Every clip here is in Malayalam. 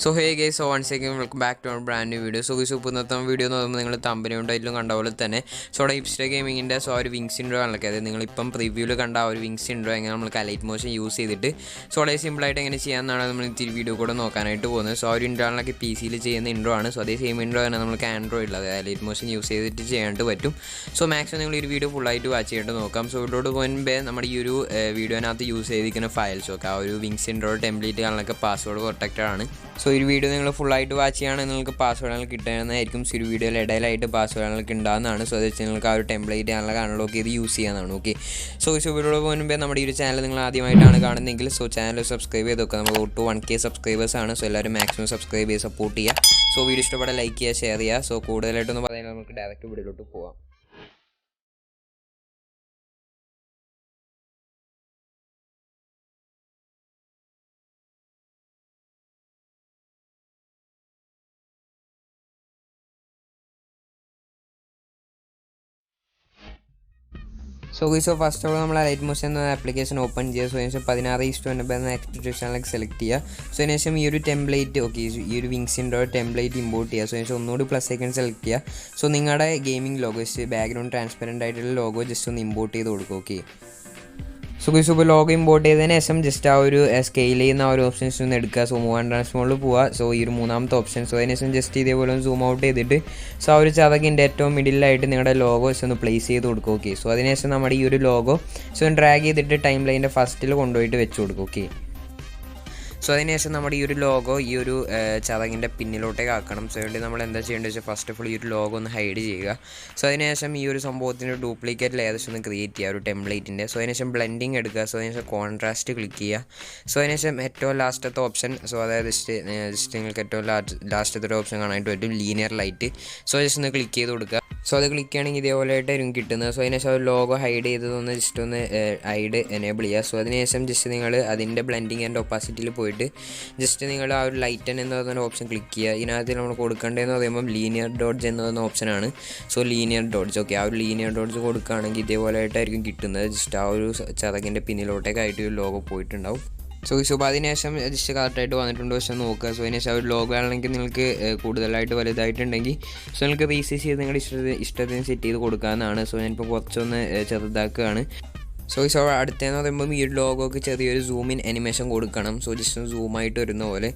So hey guys, so once again welcome back to our brand new video. So guys, ഇന്നത്തെ വീഡിയോ എന്ന് പറയുമ്പോൾ നിങ്ങൾ തമ്പനയും ടൈറ്റിലും കണ്ട പോലെ തന്നെ ഹിപ്സ്റ്റർ ഗെയിമിങ്ങിൻ്റെ ഒരു വിങ്സ് ഇൻട്രോ ആണല്ലോ. അതായത് നിങ്ങളിപ്പം പ്രിവ്യൂവിൽ കണ്ട ആ ഒരു വിങ്സ് ഇൻട്രോ എങ്ങനെ നമുക്ക് ലൈറ്റ് മോഷൻ യൂസ് ചെയ്തിട്ട് വളരെ സിമ്പിളായിട്ട് എങ്ങനെ ചെയ്യാമെന്നാണ് നമ്മൾ ഇത്തിരി വീഡിയോ കൂടെ നോക്കാനായിട്ട് പോകുന്നത്. ഒരു ഇൻട്രോ ആണല്ലോ പി സിയിൽ ചെയ്യുന്ന ഇൻട്രോ ആണ്. അതേ സെയിം ഇൻട്രോ തന്നെ നമുക്ക് ആൻഡ്രോയിഡിൽ അതായത് ലൈറ്റ് മോഷൻ യൂസ് ചെയ്തിട്ട് ചെയ്യാനായിട്ട് പറ്റും. മാക്സിമം നിങ്ങൾ ഈ ഒരു വീഡിയോ ഫുള്ളായിട്ട് വാച്ച് ചെയ്തിട്ട് നോക്കാം. ഇവിടോട്ട് പോകുമ്പോൾ നമ്മുടെ ഈ ഒരു വീഡിയോനകത്ത് യൂസ് ചെയ്തിരിക്കുന്ന ഫയൽസ് ഒക്കെ ആ ഒരു വിങ്സ് ഇൻട്രോ ടെംപ്ലേറ്റ് കാണാനൊക്കെ പാസ്വേഡ് പ്രൊട്ടക്റ്റഡ് ആണ്. ഈ വീഡിയോ നിങ്ങൾ ഫുള്ളായിട്ട് വാച്ച് ചെയ്യുകയാണെങ്കിൽ നിങ്ങൾക്ക് പാസ്വേഡുകൾ കിട്ടുന്നതായിരിക്കും. ഈ ഒരു വീഡിയോയിൽ ഇടയിലായിട്ട് പാസ്വേഡുകൾക്ക് ഉണ്ടാകുന്നതാണ്. അത് വെച്ച് നിങ്ങൾക്ക് ആ ഒരു ടെംപ്ലേറ്റ് ആണല്ലോ അൺലോക്ക് ചെയ്ത് യൂസ് ചെയ്യാവുന്നതാണ്. ഓക്കെ, വീഡിയോ പോകുമ്പോൾ നമ്മുടെ ഈ ഒരു ചാനൽ നിങ്ങൾ ആദ്യമായിട്ടാണ് കാണുന്നതെങ്കിൽ ചാനൽ സബ്സ്ക്രൈബ് ചെയ്ത് നോക്കുക. നമുക്ക് ഒട്ട് 1K സബ്സ്ക്രൈബേഴ്സ് ആണ്. എല്ലാവരും മാക്സിമം സബ്സ്ക്രൈബ് ചെയ്ത് സപ്പോർട്ട് ചെയ്യുക. വീഡിയോ ഇഷ്ടപ്പെട്ടാൽ ലൈക്ക് ചെയ്യുക, ഷെയർ ചെയ്യുക. കൂടുതലായിട്ടൊന്നും പറയാൻ നമുക്ക് ഡയറക്റ്റ് വീഡിയോയിലോട്ട് പോകാം. ഫസ്റ്റ് ഓഫ് ഓൾ നമ്മൾ ലൈറ്റ് മോഷൻ എന്ന ആപ്ലിക്കേഷൻ ഓപ്പൺ ചെയ്യുക. അതിനുശേഷം 16:9 എന്ന എക്സ്പ്രഷനിലേക്ക് സെലക്ട് ചെയ്യുക. അതിനുശേഷം ഈ ഒരു ടെംപ്ലേറ്റ് ഈ ഒരു വിങ്സിൻ്റെ ടെംപ്ലേറ്റ് ഇമ്പോർട്ട് ചെയ്യുക. അതിനുശേഷം ഒന്നുകൂടി +ഐക്കൺ സെലക്ട് ചെയ്യുക. നിങ്ങളുടെ ഗെയിമിംഗ് ലോഗോ ബാക്ക്ഗ്രൗണ്ട് ട്രാൻസ്പെറൻ്റ് ആയിട്ടുള്ള ലോഗോ ജസ്റ്റ് ഒന്ന് ഇമ്പോർട്ട് ചെയ്ത് കൊടുക്കുക. ഓക്കെ, ഇപ്പോൾ ലോഗോ ഇമ്പോർട്ട് ചെയ്തതിന് ശേഷം ജസ്റ്റ് ആ ഒരു സ്കെയിൽ ചെയ്യുന്ന ആ ഒരു ഓപ്ഷൻസ് ഒന്ന് എടുക്കുക. മൂവ് ആൻഡ് ട്രാൻസ്ഫോമിൽ പോവുക. ഈ ഒരു മൂന്നാമത്തെ ഓപ്ഷൻ. അതിനുശേഷം ജസ്റ്റ് ഇതേപോലെ ഒന്ന് സൂം ഔട്ട് ചെയ്തിട്ട് ആ ഒരു ചതകിൻ്റെ ഏറ്റവും മിഡിലായിട്ട് നിങ്ങളുടെ ലോഗോ ഒന്ന് പ്ലേസ് ചെയ്ത് കൊടുക്കുക. ഓക്കെ, അതിനുശേഷം നമ്മുടെ ഈ ഒരു ലോഗോ ഡ്രാഗ് ചെയ്തിട്ട് ടൈം ലൈനിൻ്റെ ഫസ്റ്റിൽ കൊണ്ടുപോയിട്ട് വെച്ച് കൊടുക്കുക. ഓക്കെ, അതിനുശേഷം നമ്മുടെ ഈ ഒരു ലോഗോ ഈ ഒരു ചതകിൻ്റെ പിന്നിലോട്ടേക്ക് ആക്കണം. അതുകൊണ്ട് നമ്മൾ എന്താ ചെയ്യേണ്ടത് വെച്ചാൽ ഫസ്റ്റ് ഓഫ് ഓൾ ഈ ഒരു ലോഗോ ഒന്ന് ഹൈഡ് ചെയ്യുക. അതിനുശേഷം ഈ ഒരു സംഭവത്തിൻ്റെ ഡ്യൂപ്ലിക്കേറ്റ് ലേയേഴ്സ് ഒന്ന് ക്രിയേറ്റ് ചെയ്യുക ഒരു ടെംപ്ലേറ്റിൻ്റെ. അതിനുശേഷം ബ്ലെൻഡിങ് എടുക്കുക. അതിനുശേഷം കോൺട്രാസ്റ്റ് ക്ലിക്ക് ചെയ്യുക. അതിനുശേഷം ഏറ്റവും ലാസ്റ്റത്തെ ഓപ്ഷൻ അതായത് ജസ്റ്റ് നിങ്ങൾക്ക് ഏറ്റവും ലാസ്റ്റത്തെ ഒരു ഓപ്ഷൻ കാണാനായിട്ട് പറ്റും, ലീനിയർ ലൈറ്റ്. ജസ്റ്റ് ഒന്ന് ക്ലിക്ക് ചെയ്ത് കൊടുക്കുക. അത് ക്ലിക്ക് ചെയ്യണമെങ്കിൽ ഇതേപോലെ ആയിട്ടായിരിക്കും കിട്ടുന്നത്. അതിനുശേഷം ഒരു ലോഗോ ഹൈഡ് ചെയ്തതൊന്ന് ജസ്റ്റ് ഒന്ന് ഹൈഡ് എനേബിൾ ചെയ്യുക. അതിനുശേഷം ജസ്റ്റ് നിങ്ങൾ അതിൻ്റെ ബ്ലെൻഡിങ് ആൻഡ് ഒപ്പാസിറ്റിയിൽ പോയിട്ട് ജസ്റ്റ് നിങ്ങൾ ആ ഒരു ലൈറ്റൻ എന്ന് പറയുന്ന ഓപ്ഷൻ ക്ലിക്ക് ചെയ്യുക. ഇതിനകത്ത് നമ്മൾ കൊടുക്കേണ്ടതെന്ന് പറയുമ്പോൾ ലീനിയർ ഡോഡ്ജ് എന്ന് പറയുന്ന ഓപ്ഷനാണ്. Linear dodge. ഓക്കെ, ആ ഒരു ലീനിയർ ഡോഡ്ജ് കൊടുക്കുകയാണെങ്കിൽ ഇതേപോലെ ആയിട്ടായിരിക്കും കിട്ടുന്നത്. ജസ്റ്റ് ആ ഒരു ചതകിൻ്റെ പിന്നിലോട്ടേക്കായിട്ട് ഒരു ലോഗോ പോയിട്ടുണ്ടാവും. അതിനുശേഷം ജസ്റ്റ് കറക്റ്റായിട്ട് വന്നിട്ടുണ്ടോ പക്ഷേ നോക്കുക. അതിനുശേഷം ഒരു ലോഗോ ആണെങ്കിൽ നിങ്ങൾക്ക് കൂടുതലായിട്ട് വലുതായിട്ടുണ്ടെങ്കിൽ നിങ്ങൾക്ക് റീസൈസ് ചെയ്ത് നിങ്ങളുടെ ഇഷ്ടത്തിന് സെറ്റ് ചെയ്ത് കൊടുക്കാവുന്നതാണ്. ഞാനിപ്പോൾ കുറച്ചൊന്ന് ചെറുതാക്കുകയാണ്. അടുത്തതെന്ന് പറയുമ്പോൾ ഈ ഒരു ലോഗോക്ക് ചെറിയൊരു സൂം ഇൻ അനിമേഷൻ കൊടുക്കണം. ജസ്റ്റ് സൂമായിട്ട് വരുന്ന പോലെ.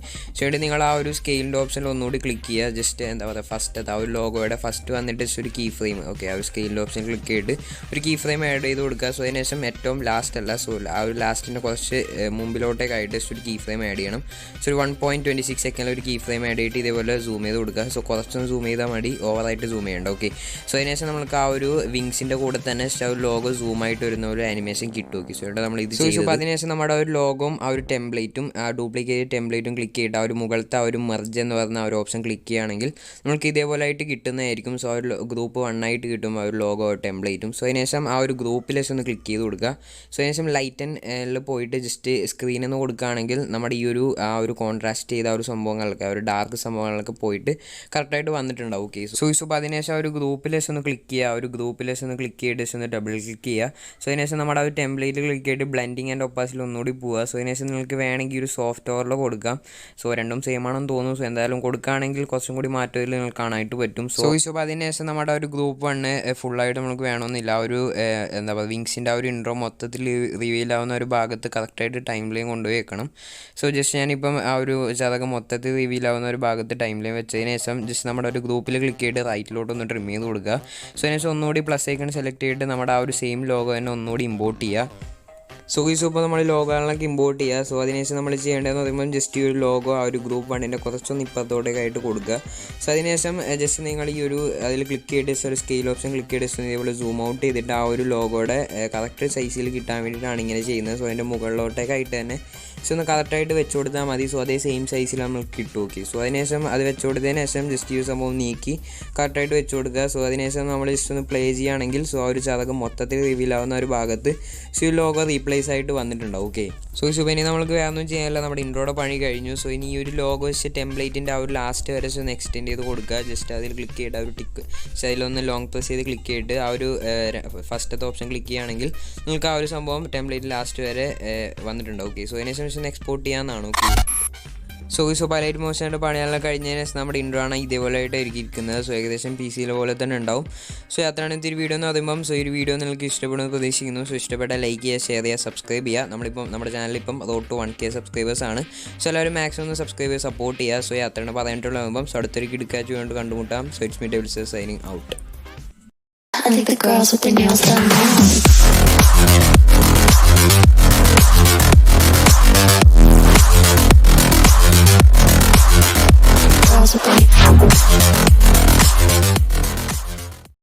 നിങ്ങൾ ആ ഒരു സ്കെയിലിൻ്റെ ഓപ്ഷനിൽ ഒന്നുകൂടി ക്ലിക്ക് ചെയ്യുക. ജസ്റ്റ് എന്താ പറയുക ഫസ്റ്റ് ആ ഒരു ലോഗോയുടെ ഫസ്റ്റ് വന്നിട്ട് ജസ്റ്റ് ഒരു കീ ഫ്രെയിം. ഓക്കെ, ആ ഒരു സ്കെയിലിൻ്റെ ഓപ്ഷൻ ക്ലിക്ക് ചെയ്തിട്ട് ഒരു കീ ഫ്രെയിം ആഡ് ചെയ്ത് കൊടുക്കുക. അതിനുശേഷം ഏറ്റവും ലാസ്റ്റ് അല്ല ആ ഒരു ലാസ്റ്റിൻ്റെ കുറച്ച് മുമ്പിലോട്ടേക്കായിട്ട് ജസ്റ്റ് ഒരു കീ ഫ്രെയിം ആഡ് ചെയ്യണം. ഒരു 1.26 സെക്കൻഡിൽ ഒരു കീ ഫ്രെയിം ആഡ് ചെയ്തിട്ട് ഇതേപോലെ സൂം ചെയ്ത് കൊടുക്കുക. കുറച്ചൊന്ന് സൂം ചെയ്താൽ മതി, ഓവറായിട്ട് സൂം ചെയ്യേണ്ട. ഓക്കെ, അതിനുശേഷം നമുക്ക് ആ ഒരു വിങ്സിൻ്റെ കൂടെ തന്നെ ഒരു ലോഗോ സൂമായിട്ട് വരുന്ന ഒരു അനിമേഷൻ കിട്ടും. നമ്മൾ ഇത് അതിനുശേഷം നമ്മുടെ ഒരു ലോഗോയും ആ ഒരു ടെംപ്ലേറ്റും ആ ഡ്യൂപ്ലിക്കേറ്റ് ടെംപ്ലേറ്റും ക്ലിക്ക് ചെയ്തിട്ട് ആ ഒരു മുകളിലത്തെ ആ ഒരു മെർജ് എന്ന് പറഞ്ഞ ആ ഒരു ഓപ്ഷൻ ക്ലിക്ക് ചെയ്യുകയാണെങ്കിൽ നമുക്ക് ഇതേപോലെ ആയിട്ട് കിട്ടുന്നതായിരിക്കും. ആ ഒരു ഗ്രൂപ്പ് 1 ആയിട്ട് കിട്ടും ആ ഒരു ലോഗോ ടെംപ്ലേറ്റും. അതിനുശേഷം ആ ഒരു ഗ്രൂപ്പിലേക്ക് ഒന്ന് ക്ലിക്ക് ചെയ്ത് കൊടുക്കുക. അതിനുശേഷം ലൈറ്റനിൽ പോയിട്ട് ജസ്റ്റ് സ്ക്രീനിൽ നിന്ന് കൊടുക്കുകയാണെങ്കിൽ നമ്മുടെ ഈ ഒരു ആ ഒരു കോൺട്രാസ്റ്റ് ചെയ്ത ആ ഒരു സംഭവങ്ങളൊക്കെ ആ ഒരു ഡാർക്ക് സംഭവങ്ങളൊക്കെ പോയിട്ട് കറക്റ്റായിട്ട് വന്നിട്ടുണ്ടാവും. ഓക്കെ, അതിനുശേഷം ആ ഒരു ഗ്രൂപ്പിലേക്ക് ഒന്ന് ക്ലിക്ക് ചെയ്യുക. ഒരു ഗ്രൂപ്പിലേക്ക് ഒന്ന് ക്ലിക്ക് ചെയ്തിട്ട് ഒന്ന് ഡബിൾ ക്ലിക്ക് ചെയ്യുക. അതിനുശേഷം നമ്മുടെ ആ ഒരു ടെംപ്ലേറ്റ് ക്ലിക്ക് ചെയ്തിട്ട് ബ്ലെൻഡിങ് ആൻഡ് ഒപ്പാസിൽ ഒന്നുകൂടി പോവുക. അതിനുശേഷം നിങ്ങൾക്ക് വേണമെങ്കിൽ ഒരു സോഫ്റ്റ് ഓവറിൽ കൊടുക്കാം. രണ്ടും സെയിം ആണെന്ന് തോന്നുന്നു. എന്തായാലും കൊടുക്കുകയാണെങ്കിൽ കുറച്ചും കൂടി മാറ്റത്തിൽ നിങ്ങൾക്ക് കാണാനായിട്ട് പറ്റും. അതിനുശേഷം നമ്മുടെ ഒരു ഗ്രൂപ്പ് 1 ഫുള്ളായിട്ട് നമുക്ക് വേണമെന്നില്ല. ആ ഒരു എന്താ പറയുക വിങ്സിൻ്റെ ആ ഒരു ഇൻട്രോ മൊത്തത്തിൽ റിവീൽ ആവുന്ന ഒരു ഭാഗത്ത് കറക്റ്റായിട്ട് ടൈം ലൈൻ കൊണ്ടുപോയി വെക്കണം. ജസ്റ്റ് ഞാനിപ്പം ആ ഒരു ചതകം മൊത്തത്തിൽ റിവീൽ ആവുന്ന ഒരു ഭാഗത്ത് ടൈം ലൈൻ വെച്ചതിന് ശേഷം ജസ്റ്റ് നമ്മുടെ ഒരു ഗ്രൂപ്പിൽ ക്ലിക്ക് ചെയ്തിട്ട് റൈറ്റിലോട്ടൊന്ന് ട്രിം ചെയ്ത് കൊടുക്കുക. അതിനുശേഷം ഒന്നുകൂടി +ഐക്കൺ സെലക്ട് ചെയ്തിട്ട് നമ്മുടെ ആ ഒരു സെയിം ലോഗോ തന്നെ ഒന്നുകൂടി ഇമ്പോർട്ട് ചെയ്യുക. ഇപ്പോൾ നമ്മൾ ലോഗോകളൊക്കെ ഇമ്പോർട്ട് ചെയ്യുക. അതിനുശേഷം നമ്മൾ ചെയ്യേണ്ടതെന്ന് പറയുമ്പോൾ ജസ്റ്റ് ഈ ഒരു ലോഗോ ആ ഒരു ഗ്രൂപ്പ് 1 കുറച്ചൊന്ന് ഇപ്പുറത്തോട്ടേക്കായിട്ട് കൊടുക്കുക. അതിനുശേഷം ജസ്റ്റ് നിങ്ങൾ ഈ ഒരു അതിൽ ക്ലിക്ക് ചെയ്തിട്ട് ഒരു സ്കെയിൽ ഓപ്ഷൻ ക്ലിക്ക് ചെയ്തിട്ട് ഇതേപോലെ സൂം ഔട്ട് ചെയ്തിട്ട് ആ ഒരു ലോഗോയുടെ കറക്റ്റ് സൈസിൽ കിട്ടാൻ വേണ്ടിയിട്ടാണ് ഇങ്ങനെ ചെയ്യുന്നത്. അതിൻ്റെ മുകളിലോട്ടേക്കായിട്ട് തന്നെ ഒന്ന് കറക്റ്റായിട്ട് വെച്ച് കൊടുത്താൽ മതി. അതേ സെയിം സൈസിൽ നമുക്ക് കിട്ടും. ഓക്കെ, അതിനുശേഷം അത് വെച്ച് കൊടുത്തതിന് ശേഷം ജസ്റ്റ് ഈ സംഭവം നീക്കി കറക്റ്റായിട്ട് വെച്ച് കൊടുക്കുക. അതിനുശേഷം നമ്മൾ ജസ്റ്റ് ഒന്ന് പ്ലേ ചെയ്യുകയാണെങ്കിൽ ആ ഒരു ചതകം മൊത്തത്തിൽ റിവീൽ ആവുന്ന ഒരു ഭാഗത്ത് ഈ ലോഗോ റീപ്ലേസ് ആയിട്ട് വന്നിട്ടുണ്ടാവും. ഓക്കെ, ഇനി നമ്മൾക്ക് വേറെ ഒന്നും ചെയ്യാനില്ല, നമ്മുടെ ഇൻട്രോയുടെ പണി കഴിഞ്ഞു. ഇനി ഈ ഒരു ലോഗോ വെച്ച് ടെംപ്ലേറ്റിൻ്റെ ആ ഒരു ലാസ്റ്റ് വരെ ഒന്ന് എക്സ്റ്റെൻഡ് ചെയ്ത് കൊടുക്കുക. ജസ്റ്റ് അതിൽ ക്ലിക്ക് ചെയ്തിട്ട് ആ ഒരു ടിക്ക് അതിലൊന്ന് ലോങ് പ്രസ് ചെയ്ത് ക്ലിക്ക് ചെയ്തിട്ട് ആ ഒരു ഫസ്റ്റത്തെ ഓപ്ഷൻ ക്ലിക്ക് ചെയ്യുകയാണെങ്കിൽ നിങ്ങൾക്ക് ആ ഒരു സംഭവം ടെംപ്ലേറ്റ് ലാസ്റ്റ് വരെ വന്നിട്ടുണ്ടാവും. ഓക്കെ, അതിനുശേഷം എക്സ്പോർട്ട് ചെയ്യാവുന്നതാണ്. ഓക്കെ, സോ പൈലറ്റ് മോഷനായിട്ട് പണിയാനുള്ള കഴിഞ്ഞതിന് ശേഷം നമ്മുടെ ഇൻട്രോ ആണ് ഇതേപോലെ ആയിട്ട് ഒരുക്കിയിരിക്കുന്നത്. സോ ഏകദേശം PC പോലെ തന്നെ ഉണ്ടാവും. സോ അത്രയാണ് ഇത്തിരി വീഡിയോ എന്ന് പറയുമ്പം. സോ ഈ വീഡിയോ നിങ്ങൾക്ക് ഇഷ്ടപ്പെടുമെന്ന് പ്രതീക്ഷിക്കുന്നു. സോ ഇഷ്ടപ്പെട്ടാൽ ലൈക്ക് ചെയ്യുക, ഷെയർ ചെയ്യുക, സബ്സ്ക്രൈബ് ചെയ്യുക. നമ്മുടെ ചാനലിപ്പം റോഡ് ടു 1K സബ്സ്ക്രൈബേഴ്സ് ആണ്. സോ എല്ലാവരും മാക്സിമം ഒന്ന് സബ്സ്ക്രൈബ് ചെയ്ത് സപ്പോർട്ട് ചെയ്യുക. സോ അത്രയാണ് പറയാനായിട്ടുള്ള. സോ അടുത്തൊരു കിടക്കാച്ച് കൊണ്ട് കണ്ടുമുട്ടാം. So it's me Devil's signing out. I think the girls with their nails done now.